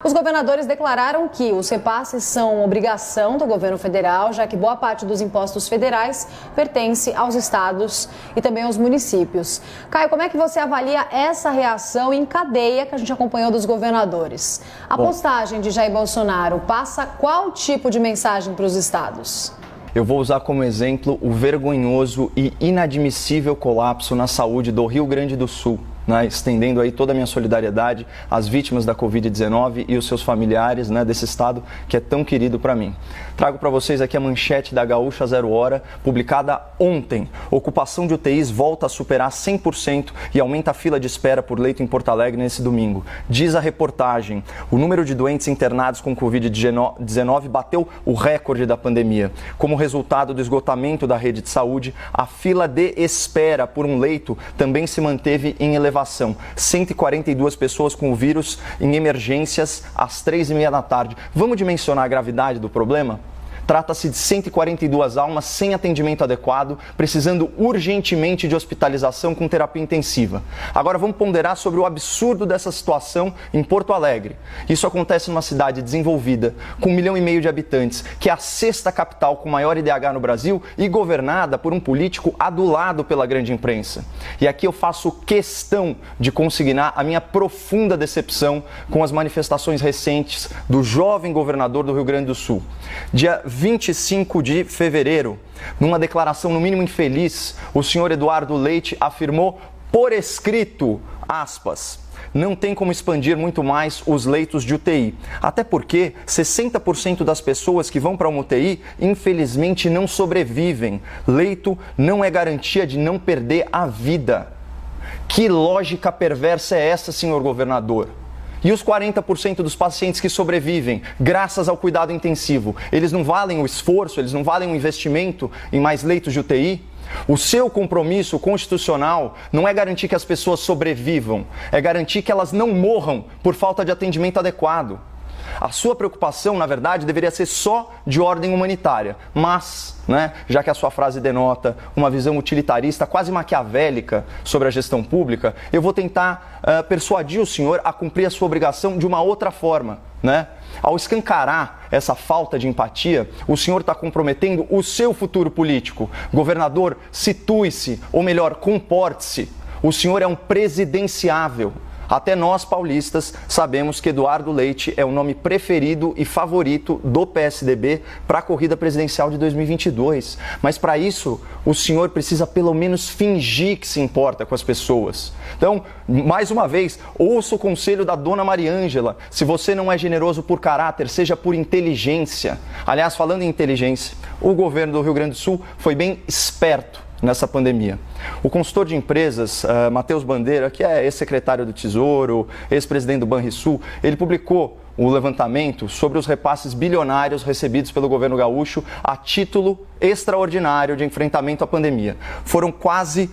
Os governadores declararam que os repasses são obrigação do governo federal, já que boa parte dos impostos federais pertence aos estados e também aos municípios. Caio, como é que você avalia essa reação em cadeia que a gente acompanhou dos governadores? A postagem de Jair Bolsonaro passa qual tipo de mensagem para os estados? Eu vou usar como exemplo o vergonhoso e inadmissível colapso na saúde do Rio Grande do Sul, estendendo aí toda a minha solidariedade às vítimas da Covid-19 e os seus familiares, desse estado que é tão querido para mim. Trago para vocês aqui a manchete da Gaúcha Zero Hora, publicada ontem. Ocupação de UTIs volta a superar 100% e aumenta a fila de espera por leito em Porto Alegre nesse domingo. Diz a reportagem, o número de doentes internados com Covid-19 bateu o recorde da pandemia. Como resultado do esgotamento da rede de saúde, a fila de espera por um leito também se manteve em elevação. 142 pessoas com o vírus em emergências às 3h30 da tarde. Vamos dimensionar a gravidade do problema? Trata-se de 142 almas sem atendimento adequado, precisando urgentemente de hospitalização com terapia intensiva. Agora vamos ponderar sobre o absurdo dessa situação em Porto Alegre. Isso acontece numa cidade desenvolvida, com 1,5 milhão de habitantes, que é a 6ª capital com maior IDH no Brasil e governada por um político adulado pela grande imprensa. E aqui eu faço questão de consignar a minha profunda decepção com as manifestações recentes do jovem governador do Rio Grande do Sul. Dia 25 de fevereiro, numa declaração no mínimo infeliz, o senhor Eduardo Leite afirmou por escrito, aspas, não tem como expandir muito mais os leitos de UTI. Até porque 60% das pessoas que vão para uma UTI, infelizmente, não sobrevivem. Leito não é garantia de não perder a vida. Que lógica perversa é essa, senhor governador? E os 40% dos pacientes que sobrevivem, graças ao cuidado intensivo, eles não valem o esforço, eles não valem o investimento em mais leitos de UTI? O seu compromisso constitucional não é garantir que as pessoas sobrevivam, é garantir que elas não morram por falta de atendimento adequado. A sua preocupação, na verdade, deveria ser só de ordem humanitária, mas, já que a sua frase denota uma visão utilitarista, quase maquiavélica sobre a gestão pública, eu vou tentar persuadir o senhor a cumprir a sua obrigação de uma outra forma, Ao escancarar essa falta de empatia, o senhor está comprometendo o seu futuro político. Governador, situe-se, ou melhor, comporte-se. O senhor é um presidenciável. Até nós, paulistas, sabemos que Eduardo Leite é o nome preferido e favorito do PSDB para a corrida presidencial de 2022. Mas para isso, o senhor precisa pelo menos fingir que se importa com as pessoas. Então, mais uma vez, ouça o conselho da dona Mariângela. Se você não é generoso por caráter, seja por inteligência. Aliás, falando em inteligência, o governo do Rio Grande do Sul foi bem esperto nessa pandemia. O consultor de empresas, Matheus Bandeira, que é ex-secretário do Tesouro, ex-presidente do Banrisul, ele publicou o levantamento sobre os repasses bilionários recebidos pelo governo gaúcho a título extraordinário de enfrentamento à pandemia. Foram quase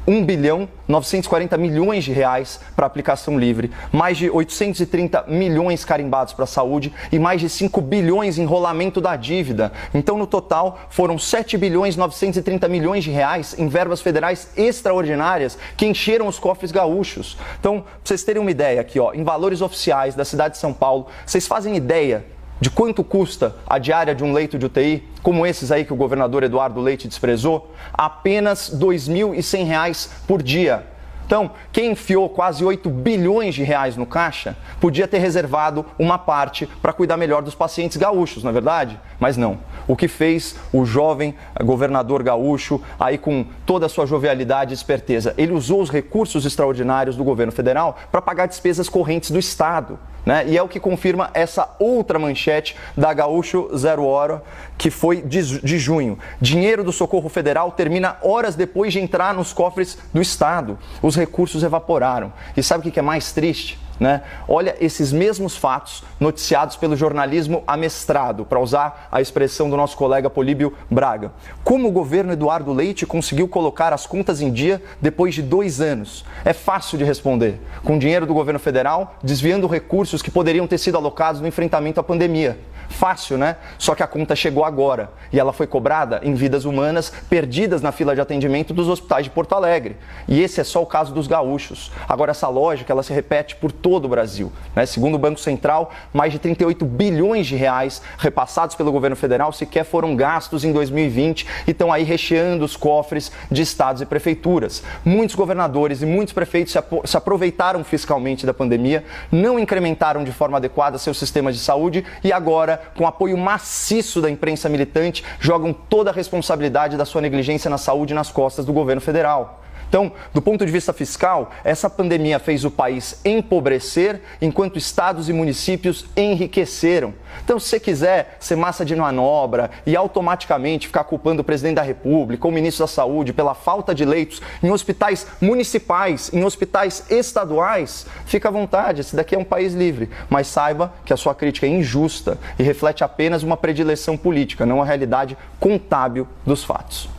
1,940 bilhões de reais para aplicação livre, mais de 830 milhões carimbados para a saúde e mais de 5 bilhões em enrolamento da dívida. Então, no total, foram 7,930 bilhões de reais em verbas federais extraordinárias que encheram os cofres gaúchos. Então, para vocês terem uma ideia aqui, em valores oficiais da cidade de São Paulo, vocês fazem ideia de quanto custa a diária de um leito de UTI, como esses aí que o governador Eduardo Leite desprezou? Apenas R$ 2.100 por dia. Então, quem enfiou quase 8 bilhões de reais no caixa, podia ter reservado uma parte para cuidar melhor dos pacientes gaúchos, não é verdade? Mas não. O que fez o jovem governador gaúcho, aí com toda a sua jovialidade e esperteza? Ele usou os recursos extraordinários do governo federal para pagar despesas correntes do Estado. E é o que confirma essa outra manchete da Gaúcho Zero Hora, que foi de junho. Dinheiro do Socorro Federal termina horas depois de entrar nos cofres do Estado. Os recursos evaporaram. E sabe o que é mais triste? Olha esses mesmos fatos noticiados pelo jornalismo amestrado, para usar a expressão do nosso colega Políbio Braga. Como o governo Eduardo Leite conseguiu colocar as contas em dia depois de 2 anos? É fácil de responder. Com dinheiro do governo federal, desviando recursos que poderiam ter sido alocados no enfrentamento à pandemia. Fácil, né? Só que a conta chegou agora e ela foi cobrada em vidas humanas perdidas na fila de atendimento dos hospitais de Porto Alegre. E esse é só o caso dos gaúchos. Agora, essa lógica ela se repete por todo o Brasil, né? Segundo o Banco Central, mais de 38 bilhões de reais repassados pelo governo federal sequer foram gastos em 2020 e estão aí recheando os cofres de estados e prefeituras. Muitos governadores e muitos prefeitos se aproveitaram fiscalmente da pandemia, não incrementaram de forma adequada seus sistemas de saúde e agora, com apoio maciço da imprensa militante, jogam toda a responsabilidade da sua negligência na saúde nas costas do governo federal. Então, do ponto de vista fiscal, essa pandemia fez o país empobrecer, enquanto estados e municípios enriqueceram. Então, se você quiser ser massa de manobra e automaticamente ficar culpando o presidente da República ou o ministro da Saúde pela falta de leitos em hospitais municipais, em hospitais estaduais, fica à vontade, esse daqui é um país livre. Mas saiba que a sua crítica é injusta e reflete apenas uma predileção política, não a realidade contábil dos fatos.